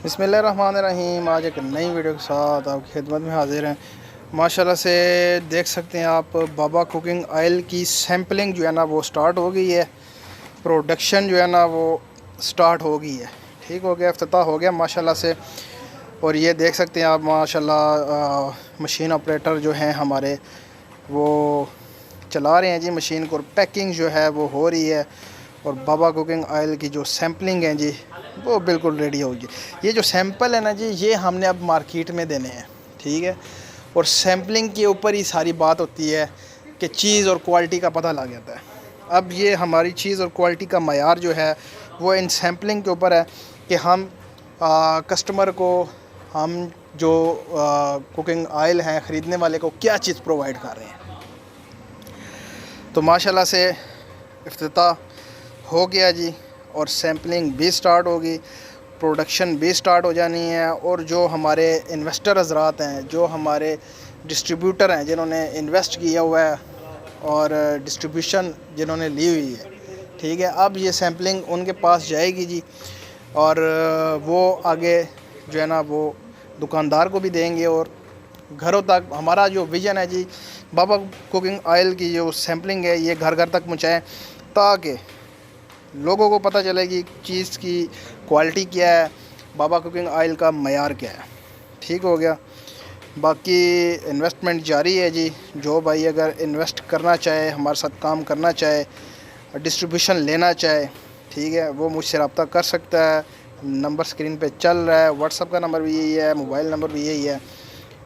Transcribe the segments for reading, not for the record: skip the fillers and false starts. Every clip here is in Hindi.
बिस्मिल्लाहिर्रहमानिर्रहीम। आज एक नई वीडियो के साथ आपकी खिदमत में हाजिर हैं। माशाल्लाह से देख सकते हैं आप, बाबा कुकिंग ऑयल की सैम्पलिंग जो है ना वो स्टार्ट हो गई है। प्रोडक्शन जो है ना वो स्टार्ट हो गई है। ठीक हो गया, इफ्तिताह हो गया माशाल्लाह से। और ये देख सकते हैं आप माशाल्लाह मशीन ऑपरेटर जो हैं हमारे वो चला रहे हैं जी मशीन को। पैकिंग जो है वो हो रही है और बाबा कुकिंग ऑयल की जो सैम्पलिंग है जी वो बिल्कुल रेडी होगी। ये जो सैंपल है ना जी, ये हमने अब मार्केट में देने हैं। ठीक है, और सैम्पलिंग के ऊपर ही सारी बात होती है कि चीज़ और क्वालिटी का पता लग जाता है। अब ये हमारी चीज़ और क्वालिटी का मयार जो है वो इन सैम्पलिंग के ऊपर है कि हम कस्टमर को, हम जो कुकिंग ऑयल हैं ख़रीदने वाले को क्या चीज़ प्रोवाइड कर रहे हैं। तो माशाल्लाह से इफ्तिताह हो गया जी, और सैम्पलिंग भी स्टार्ट होगी, प्रोडक्शन भी स्टार्ट हो जानी है। और जो हमारे इन्वेस्टर हज़रात हैं, जो हमारे डिस्ट्रीब्यूटर हैं जिन्होंने इन्वेस्ट किया हुआ है और डिस्ट्रीब्यूशन जिन्होंने ली हुई है, ठीक है, अब ये सैम्पलिंग उनके पास जाएगी जी। और वो आगे जो है ना वो दुकानदार को भी देंगे और घरों तक। हमारा जो विज़न है जी, बाबा कुकिंग ऑयल की जो सैम्पलिंग है ये घर घर तक पहुँचाएँ ताकि लोगों को पता चले कि चीज़ की क्वालिटी क्या है, बाबा कुकिंग ऑयल का मयार क्या है। ठीक हो गया। बाकी इन्वेस्टमेंट जारी है जी। जो भाई अगर इन्वेस्ट करना चाहे, हमारे साथ काम करना चाहे, डिस्ट्रीब्यूशन लेना चाहे, ठीक है, वो मुझसे रब्ता कर सकता है। नंबर स्क्रीन पे चल रहा है, व्हाट्सअप का नंबर भी यही है, मोबाइल नंबर भी यही है।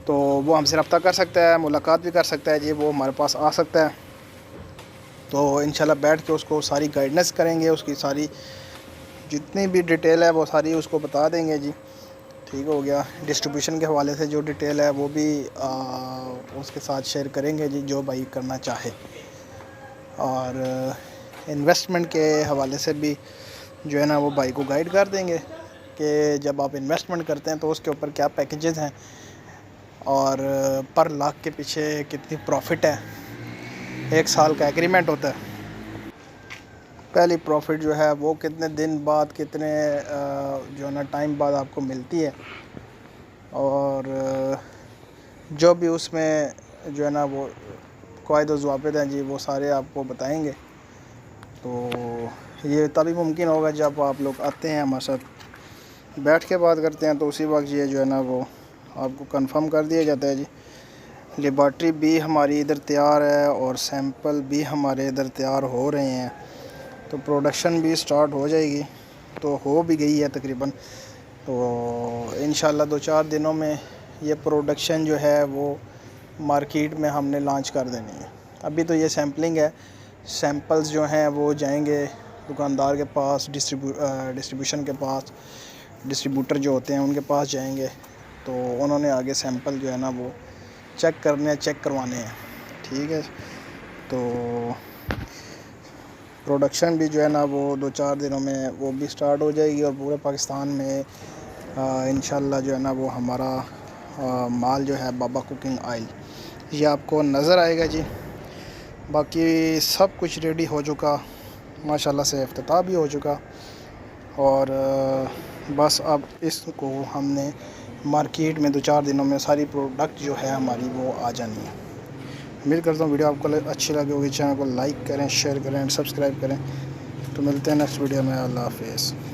तो वो हमसे रब्ता कर सकता है, मुलाकात भी कर सकता है जी, वो हमारे पास आ सकता है। तो इंशाल्लाह बैठ के उसको सारी गाइडेंस करेंगे, उसकी सारी जितनी भी डिटेल है वो सारी उसको बता देंगे जी। ठीक हो गया। डिस्ट्रीब्यूशन के हवाले से जो डिटेल है वो भी उसके साथ शेयर करेंगे जी, जो भाई करना चाहे। और इन्वेस्टमेंट के हवाले से भी जो है ना वो भाई को गाइड कर देंगे कि जब आप इन्वेस्टमेंट करते हैं तो उसके ऊपर क्या पैकेजेस हैं और पर लाख के पीछे कितनी प्रॉफिट है। 1 साल का एग्रीमेंट होता है। पहली प्रॉफिट जो है वो कितने दिन बाद, कितने जो है ना टाइम बाद आपको मिलती है। और जो भी उसमें जो है ना वो क़वाइद व ज़वाबित हैं जी, वो सारे आपको बताएंगे। तो ये तभी मुमकिन होगा जब आप लोग आते हैं हमारे साथ, बैठ के बात करते हैं, तो उसी वक्त ये जो है ना वो आपको कंफर्म कर दिया जाता है जी। लेबॉर्ट्री भी हमारी इधर तैयार है और सैंपल भी हमारे इधर तैयार हो रहे हैं। तो प्रोडक्शन भी स्टार्ट हो जाएगी, तो हो भी गई है तकरीबन। तो इंशाल्लाह 2-4 दिनों में ये प्रोडक्शन जो है वो मार्केट में हमने लॉन्च कर देनी है। अभी तो ये सैम्पलिंग है, सैंपल्स जो हैं वो जाएंगे दुकानदार के पास, डिस्ट्रीब्यूशन के पास, डिस्ट्रीब्यूटर जो होते हैं उनके पास जाएंगे। तो उन्होंने आगे सैंपल जो है ना वो चेक करवाने हैं। ठीक है, तो प्रोडक्शन भी जो है ना वो 2-4 दिनों में वो भी स्टार्ट हो जाएगी और पूरे पाकिस्तान में इंशाल्लाह जो है ना वो हमारा माल जो है बाबा कुकिंग ऑयल ये आपको नज़र आएगा जी। बाकी सब कुछ रेडी हो चुका, माशाल्लाह से इफ्तिताह भी हो चुका। और बस अब इसको हमने मार्केट में 2-4 दिनों में सारी प्रोडक्ट जो है हमारी वो आ जानी है। उम्मीद करता हूँ वीडियो आपको अच्छी लगी होगी। चैनल को लाइक करें, शेयर करें, सब्सक्राइब करें। तो मिलते हैं नेक्स्ट वीडियो में। अल्लाह हाफ़िज़।